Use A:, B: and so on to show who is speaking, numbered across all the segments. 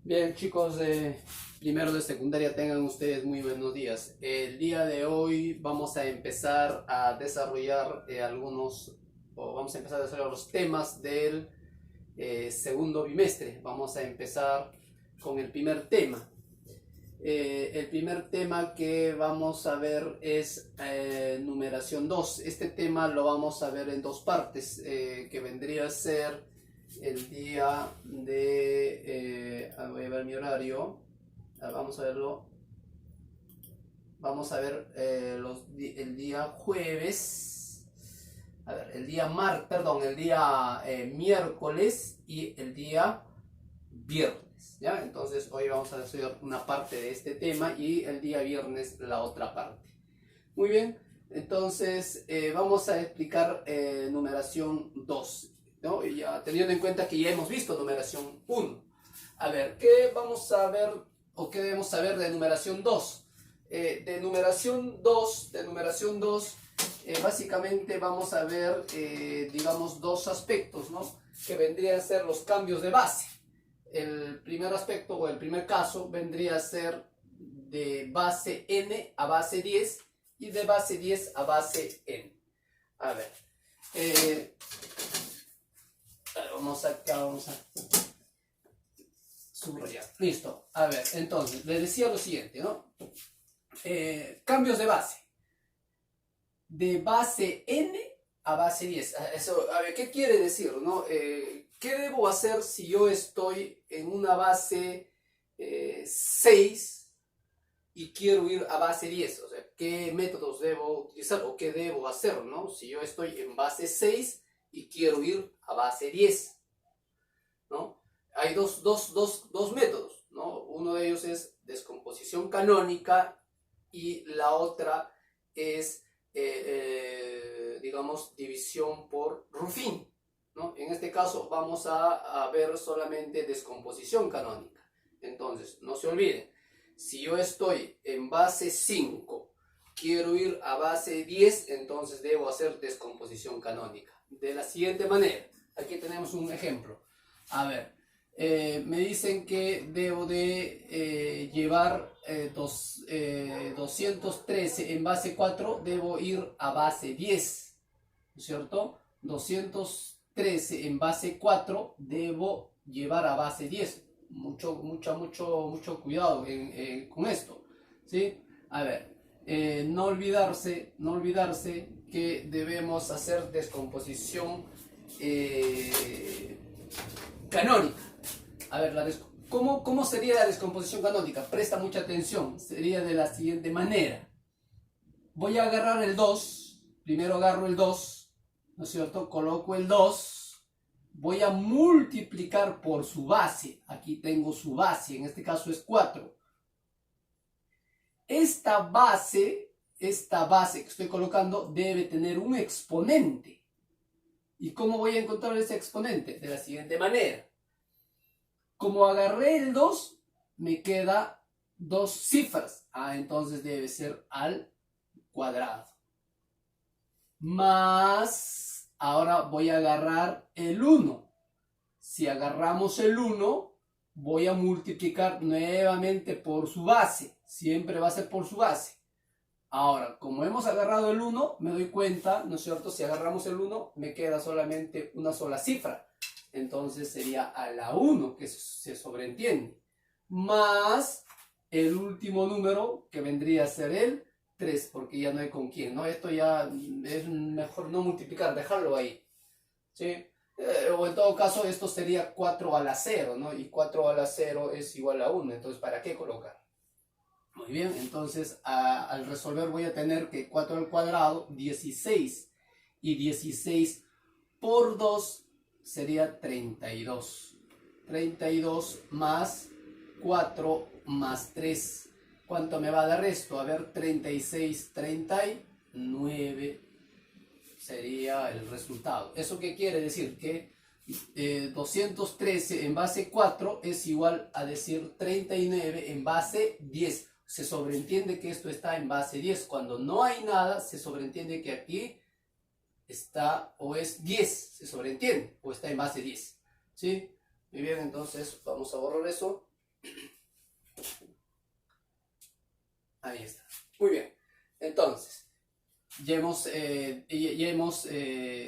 A: Bien, chicos de primero de secundaria, tengan ustedes muy buenos días. El día de hoy vamos a empezar a desarrollar los temas del segundo bimestre. Vamos a empezar con el primer tema. El primer tema que vamos a ver es numeración 2. Este tema lo vamos a ver en dos partes, que vendría a ser el día de... voy a ver mi horario. Vamos a verlo. Vamos a ver el día jueves. A ver, el día miércoles y el día viernes. ¿Ya? Entonces hoy vamos a estudiar una parte de este tema y el día viernes la otra parte. Muy bien, entonces vamos a explicar numeración 2, ¿no? Y ya teniendo en cuenta que ya hemos visto numeración 1. A ver, ¿qué vamos a ver o qué debemos saber de numeración 2? De numeración 2, básicamente vamos a ver, digamos, dos aspectos, ¿no? Que vendrían a ser los cambios de base. El primer aspecto o el primer caso vendría a ser de base n a base 10 y de base 10 a base n. A ver, vamos a subrayar. Listo. A ver, entonces, les decía lo siguiente, ¿no? Cambios de base. De base n a base 10. Eso, a ver, ¿qué quiere decir, no? ¿Qué debo hacer si yo estoy en una base 6 y quiero ir a base 10? O sea, ¿qué métodos debo utilizar o qué debo hacer, ¿no? Si yo estoy en base 6 y quiero ir a base 10, ¿no? Hay dos métodos, ¿no? Uno de ellos es descomposición canónica y la otra es, digamos, división por Ruffin, ¿no? En este caso vamos a ver solamente descomposición canónica. Entonces, no se olviden, si yo estoy en base 5, quiero ir a base 10, entonces debo hacer descomposición canónica. De la siguiente manera, aquí tenemos un ejemplo. A ver, me dicen que debo de llevar 213 en base 4, debo ir a base 10, ¿no es cierto? 213 en base 4 debo llevar a base 10. Mucho cuidado con esto, ¿sí? A ver, no olvidarse que debemos hacer descomposición canónica. A ver, ¿cómo sería la descomposición canónica? Presta mucha atención. Sería de la siguiente manera. Voy a agarrar el 2. Primero agarro el 2, ¿no es cierto? Coloco el 2. Voy a multiplicar por su base. Aquí tengo su base. En este caso es 4. Esta base que estoy colocando debe tener un exponente. ¿Y cómo voy a encontrar ese exponente? De la siguiente manera. Como agarré el 2, me queda 2 cifras. Entonces debe ser al cuadrado. Más, ahora voy a agarrar el 1. Si agarramos el 1, voy a multiplicar nuevamente por su base. Siempre va a ser por su base. Ahora, como hemos agarrado el 1, me doy cuenta, ¿no es cierto? Si agarramos el 1, me queda solamente una sola cifra. Entonces sería a la 1, que se sobreentiende. Más el último número, que vendría a ser el 3, porque ya no hay con quién, ¿no? Esto ya es mejor no multiplicar, dejarlo ahí, ¿sí? O en todo caso, esto sería 4 a la 0, ¿no? Y 4 a la 0 es igual a 1, entonces ¿para qué colocar? Muy bien, entonces al resolver voy a tener que 4 al cuadrado, 16. Y 16 por 2 sería 32. 32 más 4 más 3. ¿Cuánto me va a dar esto? A ver, 36, 39 sería el resultado. ¿Eso qué quiere decir? Que 213 en base 4 es igual a decir 39 en base 10. Se sobreentiende que esto está en base 10. Cuando no hay nada, se sobreentiende que aquí está o es 10. Se sobreentiende o está en base 10. ¿Sí? Muy bien, entonces vamos a borrar eso. Ahí está. Muy bien. Entonces, ya hemos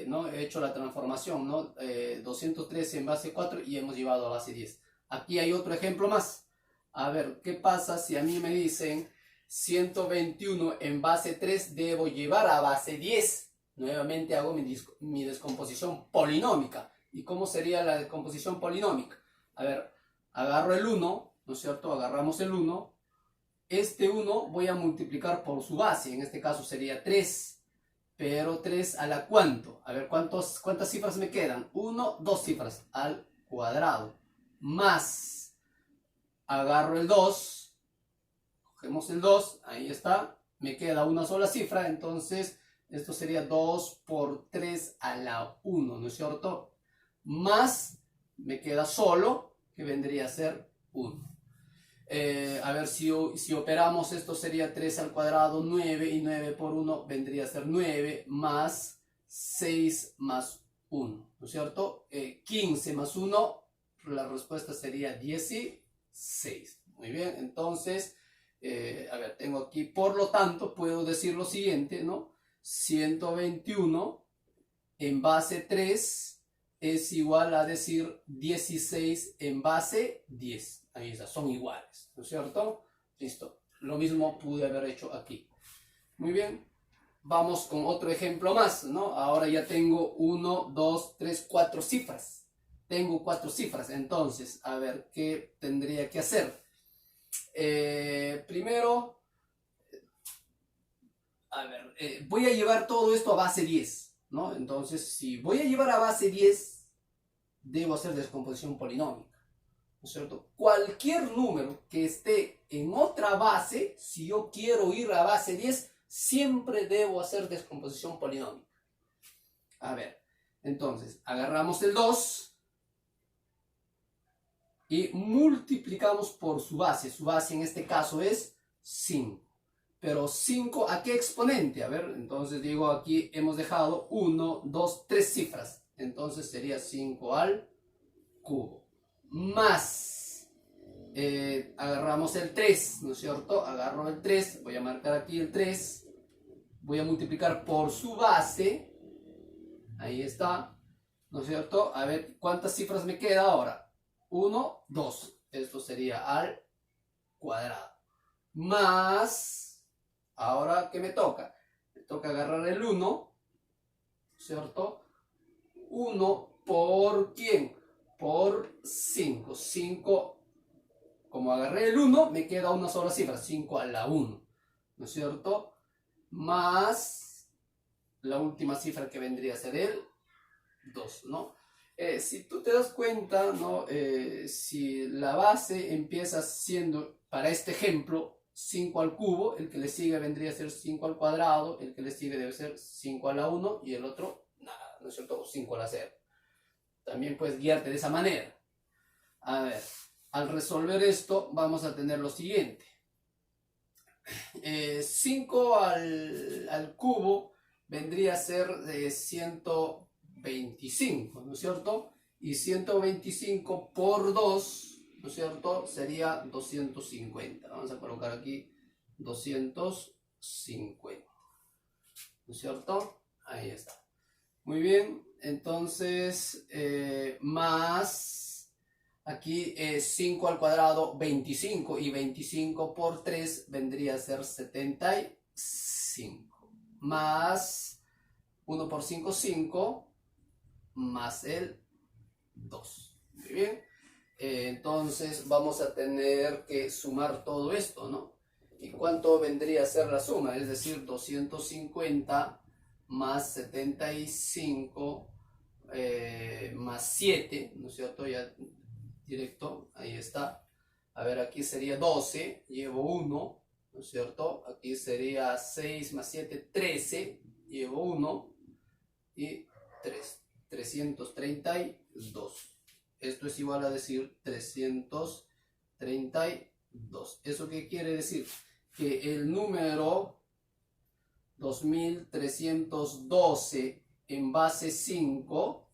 A: ¿no? hecho la transformación, ¿no? 213 en base 4 y hemos llevado a base 10. Aquí hay otro ejemplo más. A ver, ¿qué pasa si a mí me dicen 121 en base 3 debo llevar a base 10? Nuevamente hago mi descomposición polinómica. ¿Y cómo sería la descomposición polinómica? A ver, agarro el 1, ¿no es cierto? Agarramos el 1. Este 1 voy a multiplicar por su base. En este caso sería 3. Pero 3 a la ¿cuánto? A ver, ¿cuántas cifras me quedan? 1, 2 cifras al cuadrado. Más, agarro el 2. Cogemos el 2. Ahí está. Me queda una sola cifra. Entonces, esto sería 2 por 3 a la 1, ¿no es cierto? Más, me queda solo, que vendría a ser 1. A ver, si operamos esto sería 3 al cuadrado, 9, y 9 por 1 vendría a ser 9, más 6 más 1, ¿no es cierto? 15 más 1, la respuesta sería 16. Muy bien, entonces, a ver, tengo aquí, por lo tanto, puedo decir lo siguiente, ¿no? 121 en base 3 es igual a decir 16 en base 10. Ahí está, son iguales, ¿no es cierto? Listo. Lo mismo pude haber hecho aquí. Muy bien. Vamos con otro ejemplo más, ¿no? Ahora ya tengo 1, 2, 3, 4 cifras. Tengo 4 cifras. Entonces, a ver, ¿qué tendría que hacer? Primero, a ver, voy a llevar todo esto a base 10, ¿no? Entonces, si voy a llevar a base 10, debo hacer descomposición polinómica, ¿no es cierto? Cualquier número que esté en otra base, si yo quiero ir a base 10, siempre debo hacer descomposición polinómica. A ver, entonces, agarramos el 2 y multiplicamos por su base. Su base en este caso es 5. Pero 5, ¿a qué exponente? A ver, entonces digo, aquí hemos dejado 1, 2, 3 cifras. Entonces sería 5 al cubo. Más, agarramos el 3, ¿no es cierto? Agarro el 3, voy a marcar aquí el 3. Voy a multiplicar por su base. Ahí está, ¿no es cierto? A ver, ¿cuántas cifras me queda ahora? 1, 2. Esto sería al cuadrado. Más, ahora, ¿qué me toca? Me toca agarrar el 1, ¿cierto? 1 por ¿quién? Por 5. 5, como agarré el 1, me queda una sola cifra, 5 a la 1, ¿no es cierto? Más la última cifra que vendría a ser el 2, ¿no? Si tú te das cuenta, ¿no? Si la base empieza siendo, para este ejemplo, 5 al cubo, el que le sigue vendría a ser 5 al cuadrado, el que le sigue debe ser 5 a la 1 y el otro, nada, ¿no es cierto? 5 a la 0. También puedes guiarte de esa manera. A ver, al resolver esto vamos a tener lo siguiente. 5 al cubo vendría a ser 125, ¿no es cierto? Y 125 por 2, ¿no es cierto? Sería 250. Vamos a colocar aquí 250, ¿no es cierto? Ahí está. Muy bien, entonces más aquí 5 al cuadrado 25 y 25 por 3 vendría a ser 75. Más 1 por 5, 5, más el 2. Muy bien, entonces vamos a tener que sumar todo esto, ¿no? ¿Y cuánto vendría a ser la suma? Es decir, 250 más 75 más 7, ¿no es cierto? Ya directo, ahí está. A ver, aquí sería 12, llevo 1, ¿no es cierto? Aquí sería 6 más 7, 13, llevo 1 y 3, 332. Esto es igual a decir 332. ¿Eso qué quiere decir? Que el número 2312 en base 5,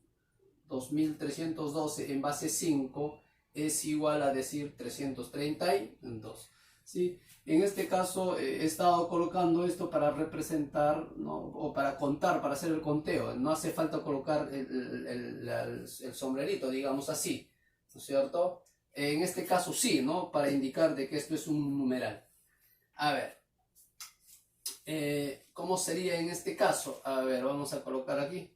A: 2312 en base 5 es igual a decir 332. ¿Sí? En este caso he estado colocando esto para representar, ¿no? O para contar, para hacer el conteo. No hace falta colocar el sombrerito, digamos así, ¿no es cierto? En este caso sí, ¿no? Para indicar de que esto es un numeral. A ver, ¿cómo sería en este caso? A ver, vamos a colocar aquí.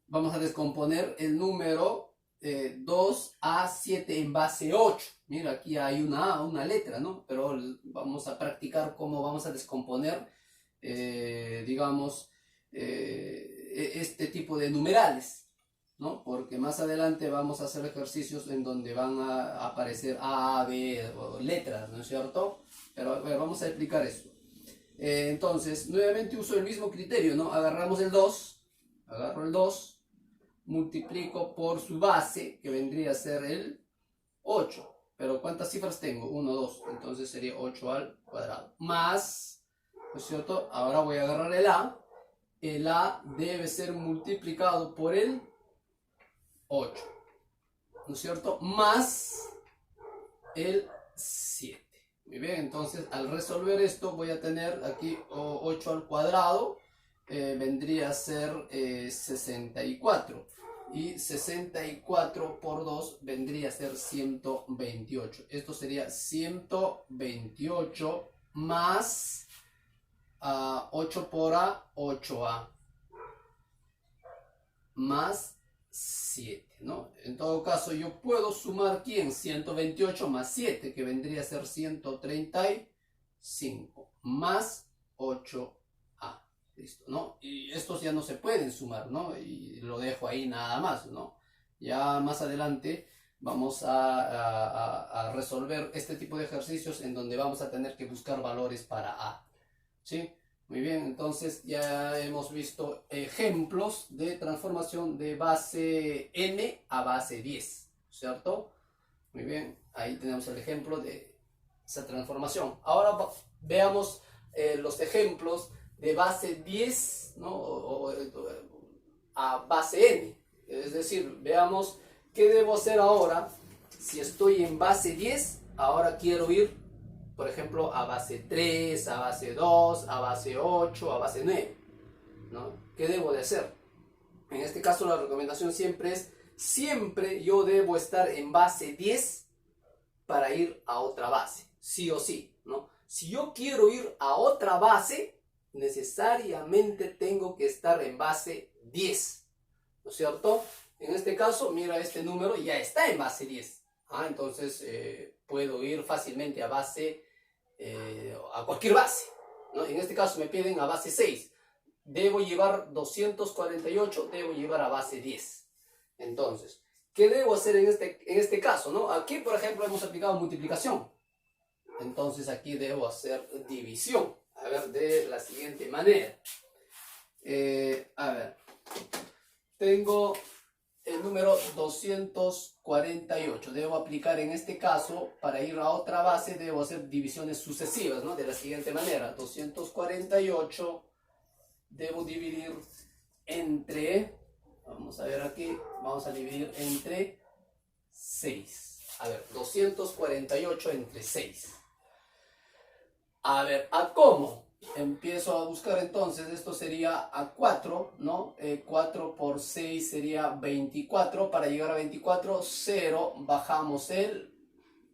A: Vamos a descomponer el número 2 a 7 en base 8. Mira, aquí hay una A, una letra, ¿no? Pero vamos a practicar cómo vamos a descomponer, digamos, este tipo de numerales, ¿no? Porque más adelante vamos a hacer ejercicios en donde van a aparecer A, B, o letras, ¿no es cierto? Pero a ver, vamos a explicar eso. Entonces, nuevamente uso el mismo criterio, ¿no? Agarramos el 2, agarro el 2, multiplico por su base, que vendría a ser el 8. Pero ¿cuántas cifras tengo? 1, 2. Entonces sería 8 al cuadrado. Más, ¿no es cierto? Ahora voy a agarrar el A. El A debe ser multiplicado por el 8. ¿No es cierto? Más el 7. Muy bien, entonces al resolver esto voy a tener aquí 8 al cuadrado. Vendría a ser 64. Y 64 por 2 vendría a ser 128. Esto sería 128 más 8 por A, 8A. Más 7, ¿no? En todo caso, yo puedo sumar, ¿quién? 128 más 7, que vendría a ser 135, más 8A. Listo, ¿no? Y estos ya no se pueden sumar, ¿no? Y lo dejo ahí nada más, ¿no? Ya más adelante vamos a resolver este tipo de ejercicios en donde vamos a tener que buscar valores para A, ¿sí? Muy bien, entonces ya hemos visto ejemplos de transformación de base n a base 10, ¿cierto? Muy bien, ahí tenemos el ejemplo de esa transformación. Ahora veamos los ejemplos de base 10, ¿no? A base n. Es decir, veamos qué debo hacer ahora. Si estoy en base 10, ahora quiero ir, por ejemplo, a base 3, a base 2, a base 8, a base 9, ¿no? ¿Qué debo de hacer? En este caso la recomendación siempre es, siempre yo debo estar en base 10 para ir a otra base, sí o sí, ¿no? Si yo quiero ir a otra base, necesariamente tengo que estar en base 10, ¿no es cierto? En este caso, mira, este número ya está en base 10. Entonces puedo ir fácilmente a base, a cualquier base, ¿no? En este caso me piden a base 6. Debo llevar 248, debo llevar a base 10. Entonces, ¿qué debo hacer en este caso, ¿no? Aquí, por ejemplo, hemos aplicado multiplicación. Entonces aquí debo hacer división. A ver, de la siguiente manera. A ver, tengo el número 248. Debo aplicar en este caso, para ir a otra base, debo hacer divisiones sucesivas, ¿no? De la siguiente manera. 248 debo dividir entre, vamos a ver aquí, vamos a dividir entre 6. A ver, 248 entre 6. A ver, ¿a cómo? Empiezo a buscar entonces, esto sería a 4, ¿no? 4 por 6 sería 24. Para llegar a 24, 0, bajamos el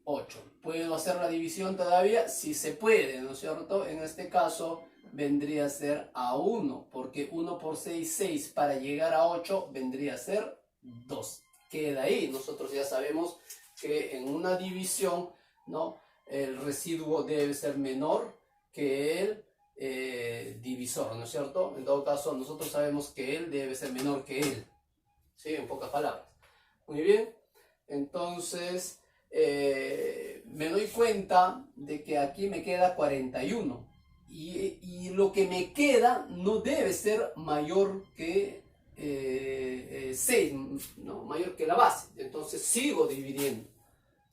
A: 8. ¿Puedo hacer la división todavía? Sí se puede, ¿no es cierto? En este caso vendría a ser a 1, porque 1 por 6, 6. Para llegar a 8 vendría a ser 2. Queda ahí. Nosotros ya sabemos que en una división, ¿no? El residuo debe ser menor que el divisor, ¿no es cierto? En todo caso, nosotros sabemos que él debe ser menor que él, ¿sí? En pocas palabras. Muy bien, entonces me doy cuenta de que aquí me queda 41 y lo que me queda no debe ser mayor que 6, ¿no? Mayor que la base. Entonces sigo dividiendo.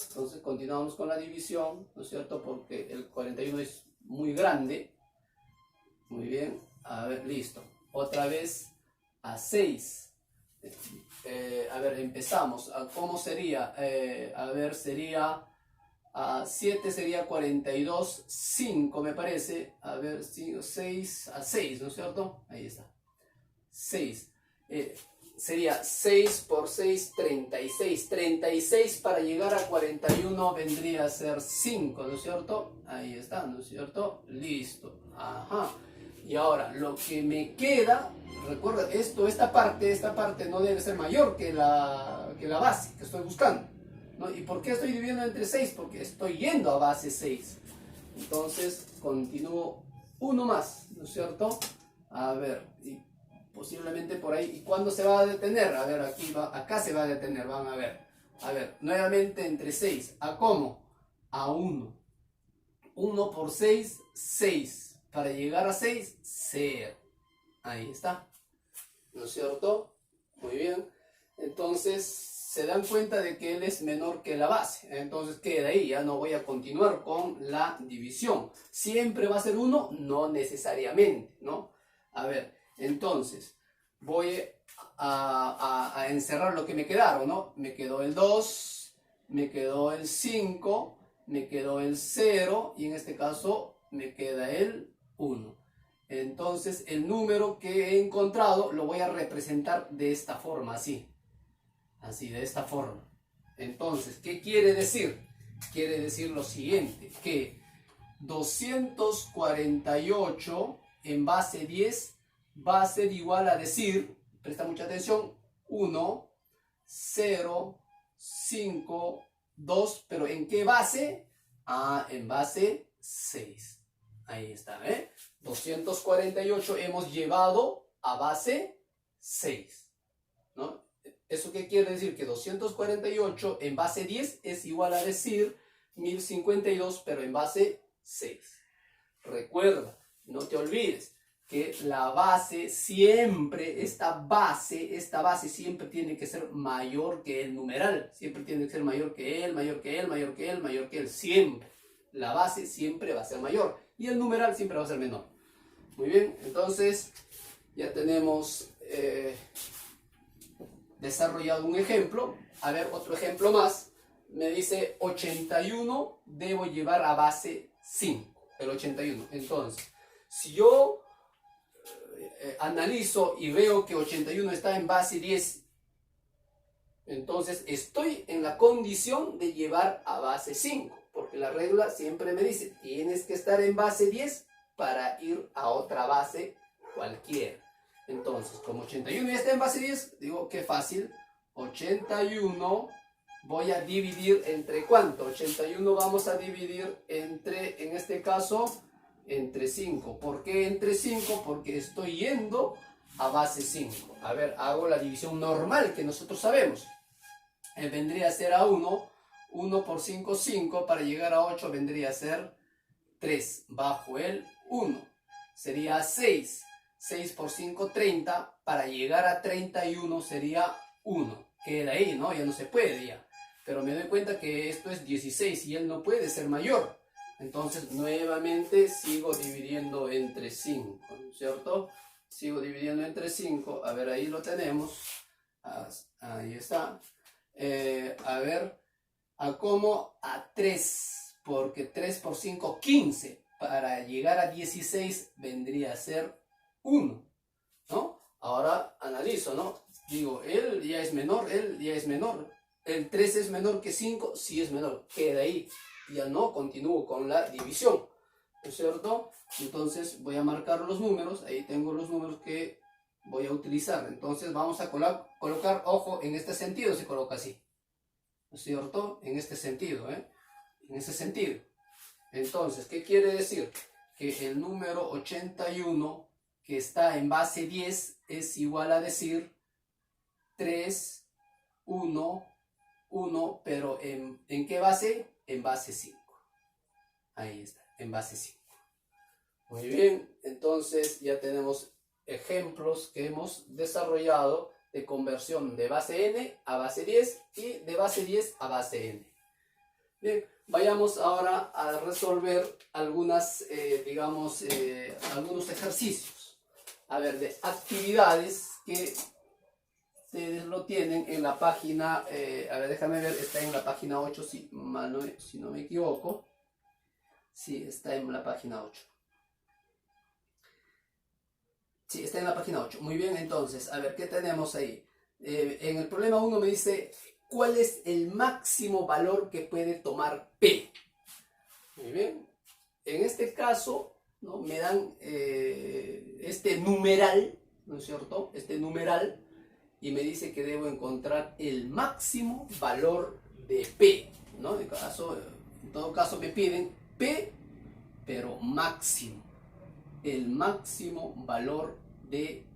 A: Entonces continuamos con la división, ¿no es cierto? Porque el 41 es muy grande. Muy bien, a ver, listo. Otra vez a 6. A ver, empezamos. ¿Cómo sería? A ver, sería 7 sería 42, 5 me parece. A ver, 5, 6 a 6, ¿no es cierto? Ahí está. 6. Sería 6 por 6, 36. 36 para llegar a 41 vendría a ser 5, ¿no es cierto? Ahí está, ¿no es cierto? Listo. Ajá. Y ahora, lo que me queda, recuerda, esta parte no debe ser mayor que la base que estoy buscando, ¿no? ¿Y por qué estoy dividiendo entre 6? Porque estoy yendo a base 6. Entonces, continúo uno más, ¿no es cierto? A ver, y posiblemente por ahí. ¿Y cuándo se va a detener? A ver, acá se va a detener, van a ver. A ver, nuevamente entre 6. ¿A cómo? A 1. 1 por 6, 6. Para llegar a 6, 0. Ahí está. ¿No es cierto? Muy bien. Entonces, se dan cuenta de que él es menor que la base. Entonces, queda ahí. Ya no voy a continuar con la división. ¿Siempre va a ser 1? No necesariamente, ¿no? A ver, entonces, voy a encerrar lo que me quedaron, ¿no? Me quedó el 2, me quedó el 5, me quedó el 0 y en este caso me queda el 1. Entonces el número que he encontrado lo voy a representar de esta forma, así, de esta forma. Entonces, ¿qué quiere decir? Quiere decir lo siguiente, que 248 en base 10 va a ser igual a decir, presta mucha atención, 1, 0, 5, 2, pero ¿en qué base? En base 6. Ahí está, 248 hemos llevado a base 6, ¿no? ¿Eso qué quiere decir? Que 248 en base 10 es igual a decir 1052, pero en base 6. Recuerda, no te olvides que la base siempre, esta base siempre tiene que ser mayor que el numeral. Siempre tiene que ser mayor que él, mayor que él, mayor que él, mayor que él. Siempre. La base siempre va a ser mayor y el numeral siempre va a ser menor. Muy bien, entonces ya tenemos desarrollado un ejemplo. A ver, otro ejemplo más. Me dice 81 debo llevar a base 5. El 81. Entonces, si yo analizo y veo que 81 está en base 10, entonces estoy en la condición de llevar a base 5. Porque la regla siempre me dice, tienes que estar en base 10 para ir a otra base cualquiera. Entonces, como 81 ya está en base 10, digo, qué fácil. 81 voy a dividir entre ¿cuánto? 81 vamos a dividir entre, en este caso, entre 5. ¿Por qué entre 5? Porque estoy yendo a base 5. A ver, hago la división normal que nosotros sabemos. Vendría a ser a 1. 1 por 5, 5. Para llegar a 8 vendría a ser 3. Bajo el 1. Sería 6. 6 por 5, 30. Para llegar a 31 sería 1. Queda ahí, ¿no? Ya no se puede ya. Pero me doy cuenta que esto es 16 y él no puede ser mayor. Entonces, nuevamente sigo dividiendo entre 5, ¿no es cierto? Sigo dividiendo entre 5. A ver, ahí lo tenemos. Ahí está. A ver. ¿A cómo? A 3, porque 3 por 5, 15. Para llegar a 16 vendría a ser 1, ¿no? Ahora analizo, ¿no? Digo, él ya es menor, él ya es menor. ¿El 3 es menor que 5? Sí es menor, queda ahí. Ya no continúo con la división, ¿no es cierto? Entonces voy a marcar los números, ahí tengo los números que voy a utilizar. Entonces vamos a colocar, ojo, en este sentido se coloca así. ¿No es cierto? En este sentido, En ese sentido. Entonces, ¿qué quiere decir? Que el número 81 que está en base 10 es igual a decir 3, 1, 1, pero ¿en qué base? En base 5. Ahí está, en base 5. Muy bien, entonces ya tenemos ejemplos que hemos desarrollado de conversión de base n a base 10 y de base 10 a base n. Bien, vayamos ahora a resolver algunos ejercicios. A ver, de actividades que ustedes lo tienen en la página, a ver, déjame ver, está en la página 8, si no me equivoco. Sí, está en la página 8. Sí, está en la página 8. Muy bien, entonces, a ver, ¿qué tenemos ahí? En el problema 1 me dice, ¿cuál es el máximo valor que puede tomar P? Muy bien. En este caso, ¿no? Me dan este numeral, ¿no es cierto? Este numeral, y me dice que debo encontrar el máximo valor de P, ¿no? En todo caso me piden P, pero máximo. El máximo valor de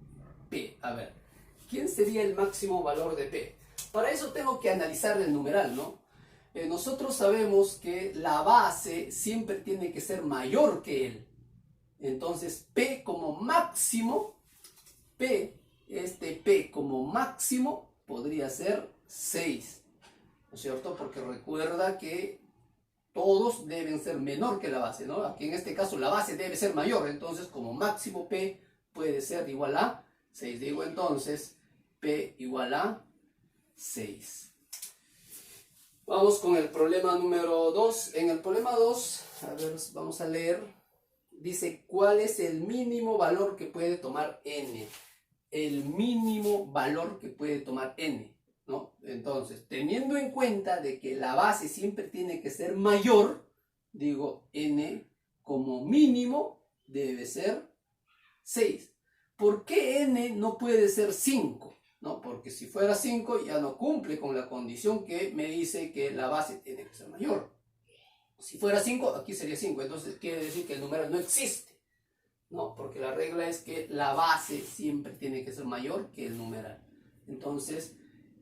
A: P. A ver, ¿quién sería el máximo valor de P? Para eso tengo que analizar el numeral, ¿no? Nosotros sabemos que la base siempre tiene que ser mayor que él. Entonces, P como máximo, este P como máximo podría ser 6, ¿no es cierto? Porque recuerda que todos deben ser menor que la base, ¿no? Aquí en este caso la base debe ser mayor, entonces como máximo P puede ser igual a 6. Digo entonces P igual a 6. Vamos con el problema número 2. En el problema 2, a ver, vamos a leer. Dice, ¿cuál es el mínimo valor que puede tomar n? El mínimo valor que puede tomar n, ¿no? Entonces, teniendo en cuenta de que la base siempre tiene que ser mayor, digo, n como mínimo debe ser 6. ¿Por qué n no puede ser 5? ¿No? Porque si fuera 5 ya no cumple con la condición que me dice que la base tiene que ser mayor. Si fuera 5, aquí sería 5. Entonces quiere decir que el numeral no existe. No, porque la regla es que la base siempre tiene que ser mayor que el numeral. Entonces,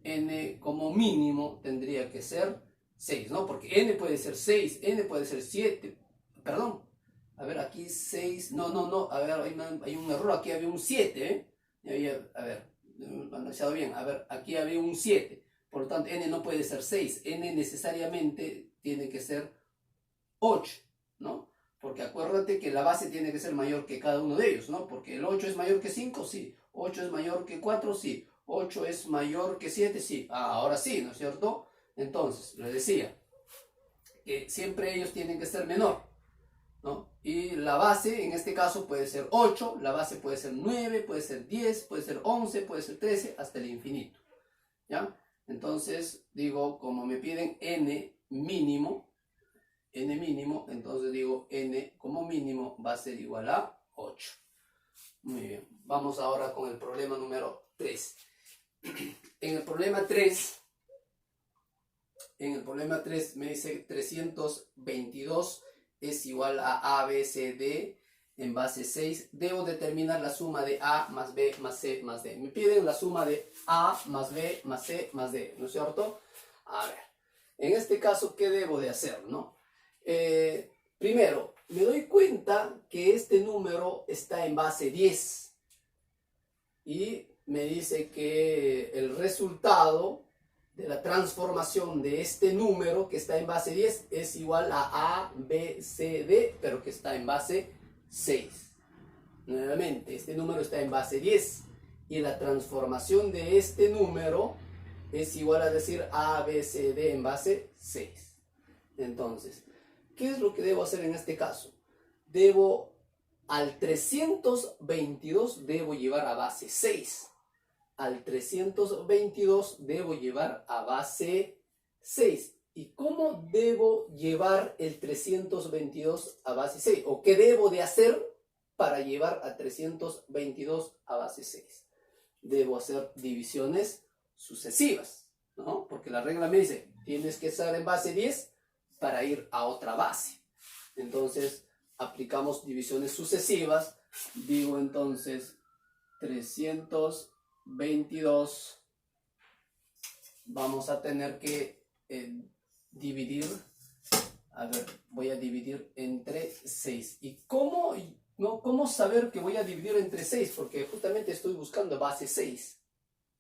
A: n como mínimo tendría que ser 6, ¿no? Porque n puede ser 6, n puede ser 7. Perdón. A ver, aquí 6. No. A ver, hay un error. Aquí había un 7, ¿eh? A ver, analizado bien. A ver, aquí había un 7. Por lo tanto, n no puede ser 6. N necesariamente tiene que ser 8, ¿no? Porque acuérdate que la base tiene que ser mayor que cada uno de ellos, ¿no? Porque el 8 es mayor que 5, sí. 8 es mayor que 4, sí. 8 es mayor que 7, sí. Ahora sí, ¿no es cierto? Entonces, les decía que siempre ellos tienen que ser menor, ¿no? Y la base, en este caso, puede ser 8, la base puede ser 9, puede ser 10, puede ser 11, puede ser 13, hasta el infinito, ¿ya? Entonces, digo, como me piden n mínimo, entonces digo n como mínimo va a ser igual a 8. Muy bien, vamos ahora con el problema número 3. En el problema 3 me dice 322 es igual a A, B, C, D en base 6. Debo determinar la suma de A más B más C más D. Me piden la suma de A más B más C más D, ¿no es cierto? A ver, en este caso, ¿qué debo de hacer, no? Primero, me doy cuenta que este número está en base 10 y me dice que el resultado de la transformación de este número que está en base 10 es igual a B, C, D, pero que está en base 6. Nuevamente, este número está en base 10 y la transformación de este número es igual a decir A, B, C, D en base 6. Entonces, ¿qué es lo que debo hacer en este caso? Al 322 debo llevar a base 6. Al 322 debo llevar a base 6. ¿Y cómo debo llevar el 322 a base 6? ¿O qué debo de hacer para llevar a 322 a base 6? Debo hacer divisiones sucesivas, ¿no? Porque la regla me dice, tienes que estar en base 10 para ir a otra base. Entonces, aplicamos divisiones sucesivas. Digo entonces, 322, vamos a tener que dividir, a ver, voy a dividir entre 6. ¿Y cómo saber que voy a dividir entre 6? Porque justamente estoy buscando base 6,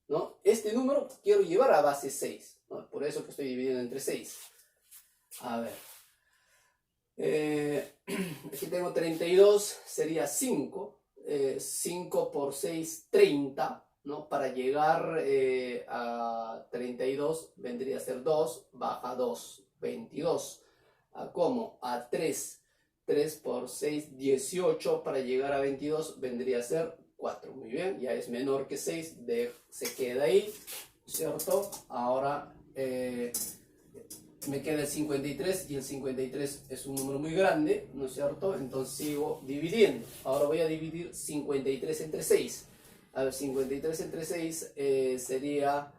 A: ¿no? Este número quiero llevar a base 6, ¿no? Por eso que estoy dividiendo entre 6. A ver, aquí tengo 32, sería 5. 5 por 6, 30, ¿no? Para llegar a 32 vendría a ser 2, baja 2, 22. ¿A cómo? A 3. 3 por 6, 18. Para llegar a 22 vendría a ser 4. Muy bien, ya es menor que 6. Se queda ahí, ¿cierto? Ahora me queda el 53 y el 53 es un número muy grande, ¿no es cierto? Entonces sigo dividiendo. Ahora voy a dividir 53 entre 6. A ver, 53 entre 6 sería,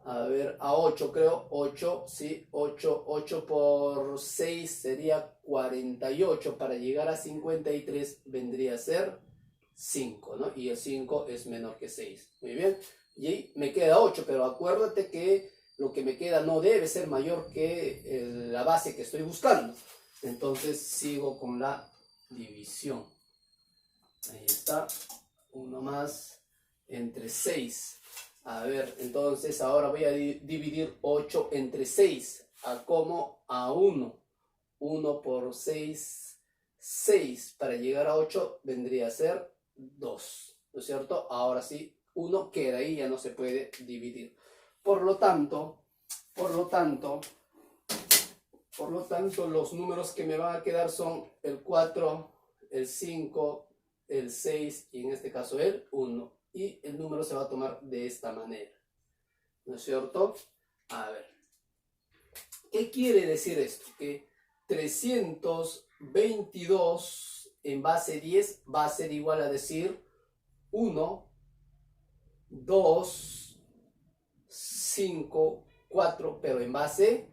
A: a ver, a 8 creo, 8, sí, 8 por 6 sería 48. Para llegar a 53 vendría a ser 5, ¿no? Y el 5 es menor que 6. Muy bien. Y me queda 8, pero acuérdate que lo que me queda no debe ser mayor que la base que estoy buscando. Entonces sigo con la división. Ahí está. 1 más entre 6. A ver, entonces ahora voy a dividir 8 entre 6. ¿A cómo? A 1. 1 por 6, 6. Para llegar a 8 vendría a ser 2. ¿No es cierto? Ahora sí, 1 queda ahí, ya no se puede dividir. Por lo tanto, los números que me van a quedar son el 4, el 5, el 6 y en este caso el 1. Y el número se va a tomar de esta manera. ¿No es cierto? A ver. ¿Qué quiere decir esto? Que 322 en base 10 va a ser igual a decir 1, 2, 5, 4, pero en base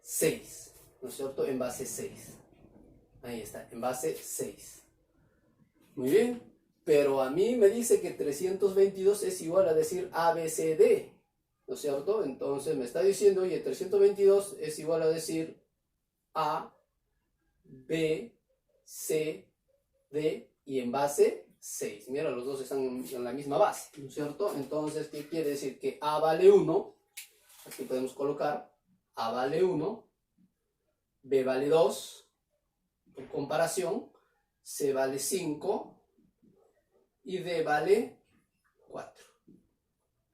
A: 6, ¿no es cierto? En base 6. Ahí está, en base 6. Muy bien, pero a mí me dice que 322 es igual a decir A, B, C, D, ¿no es cierto? Entonces me está diciendo, oye, 322 es igual a decir A, B, C, D y en base 6. Mira, los dos están en la misma base, ¿no es cierto? Entonces, ¿qué quiere decir? Que A vale 1. Aquí podemos colocar A vale 1, B vale 2, por comparación, C vale 5 y D vale 4.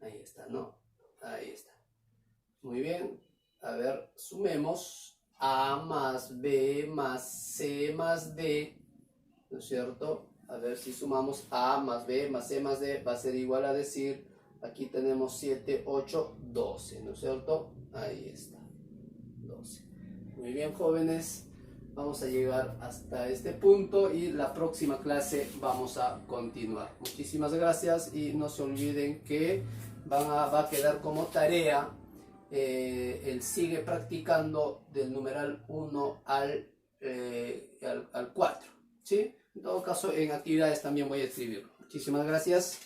A: Ahí está, ¿no? Ahí está. Muy bien. A ver, sumemos A más B más C más D, ¿no es cierto? A ver si sumamos A más B más C más D, va a ser igual a decir, aquí tenemos 7, 8, 12, ¿no es cierto? Ahí está, 12. Muy bien, jóvenes, vamos a llegar hasta este punto y la próxima clase vamos a continuar. Muchísimas gracias y no se olviden que va a quedar como tarea el sigue practicando del numeral 1 al 4, ¿sí? En todo caso, en actividades también voy a escribirlo. Muchísimas gracias.